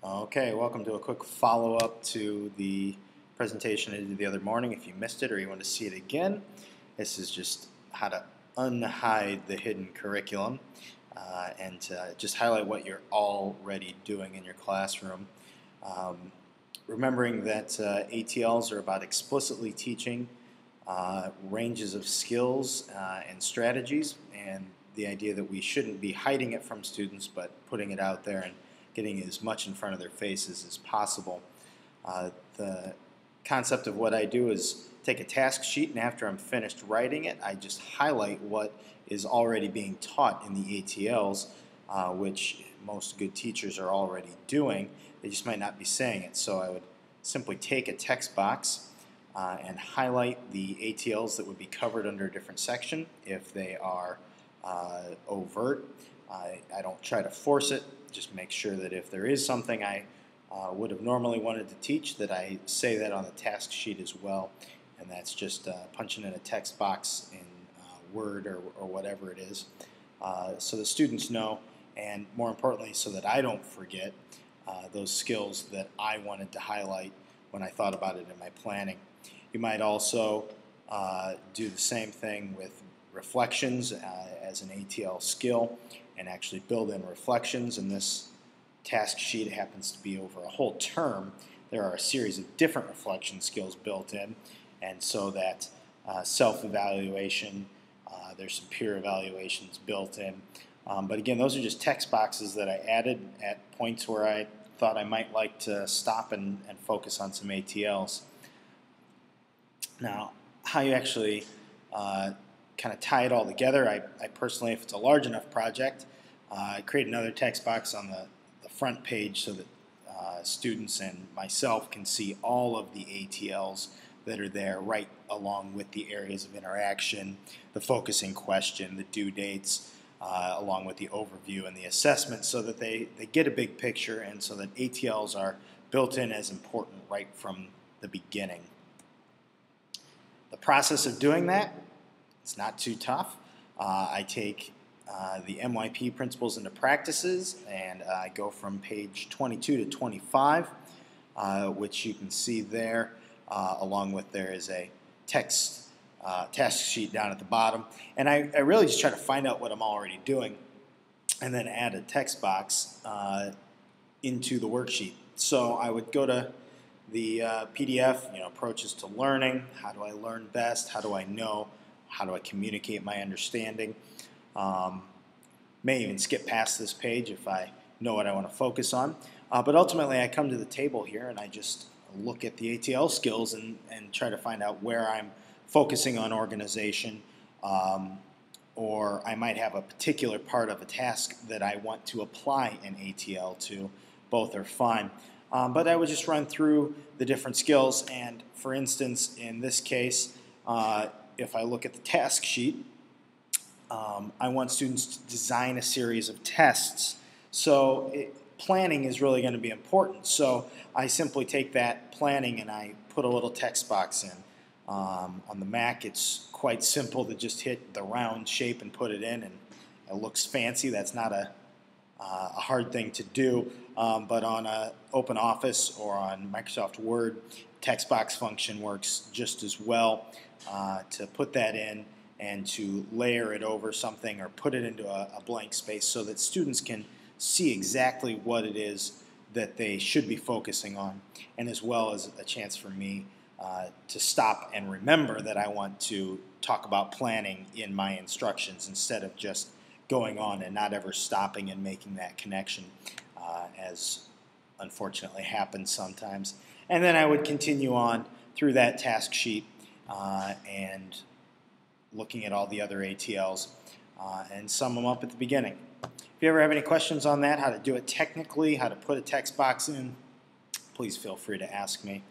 Okay, welcome to a quick follow-up to the presentation I did the other morning. If you missed it or you want to see it again, this is just how to unhide the hidden curriculum and to just highlight what you're already doing in your classroom. Remembering that ATLs are about explicitly teaching ranges of skills and strategies, and the idea that we shouldn't be hiding it from students but putting it out there and getting as much in front of their faces as possible. The concept of what I do is take a task sheet, and after I'm finished writing it, I just highlight what is already being taught in the ATLs, which most good teachers are already doing. They just might not be saying it. So I would simply take a text box and highlight the ATLs that would be covered under a different section if they are overt. I don't try to force it, just make sure that if there is something I would have normally wanted to teach, that I say that on the task sheet as well, and that's just punching in a text box in Word or whatever it is, so the students know, and more importantly, so that I don't forget those skills that I wanted to highlight when I thought about it in my planning. You might also do the same thing with reflections as an ATL skill, and actually build in reflections. And this task sheet happens to be over a whole term. There are a series of different reflection skills built in, and so that self-evaluation, there's some peer evaluations built in. But again, those are just text boxes that I added at points where I thought I might like to stop and focus on some ATLs. Now, how you actually kind of tie it all together, I personally, if it's a large enough project, I create another text box on the front page so that students and myself can see all of the ATLs that are there, right along with the areas of interaction, the focusing question, the due dates, along with the overview and the assessment, so that they get a big picture, and so that ATLs are built in as important right from the beginning. The process of doing that, it's not too tough. I take the MYP principles into practices, and I go from page 22 to 25, which you can see there, along with there is a task sheet down at the bottom. And I really just try to find out what I'm already doing and then add a text box into the worksheet. So I would go to the PDF, approaches to learning. How do I learn best? How do I know? How do I communicate my understanding? May even skip past this page if I know what I want to focus on. But ultimately, I come to the table here and I just look at the ATL skills and try to find out where I'm focusing on organization, or I might have a particular part of a task that I want to apply an ATL to. Both are fine. But I would just run through the different skills, and for instance, in this case, if I look at the task sheet, I want students to design a series of tests. So planning is really going to be important. So I simply take that planning and I put a little text box in. On the Mac, it's quite simple to just hit the round shape and put it in, and it looks fancy. That's not a hard thing to do, but on Open Office or on Microsoft Word, text box function works just as well to put that in and to layer it over something or put it into a blank space so that students can see exactly what it is that they should be focusing on, and as well as a chance for me to stop and remember that I want to talk about planning in my instructions instead of just going on and not ever stopping and making that connection, as unfortunately happens sometimes. And then I would continue on through that task sheet and looking at all the other ATLs and sum them up at the beginning. If you ever have any questions on that, how to do it technically, how to put a text box in, please feel free to ask me.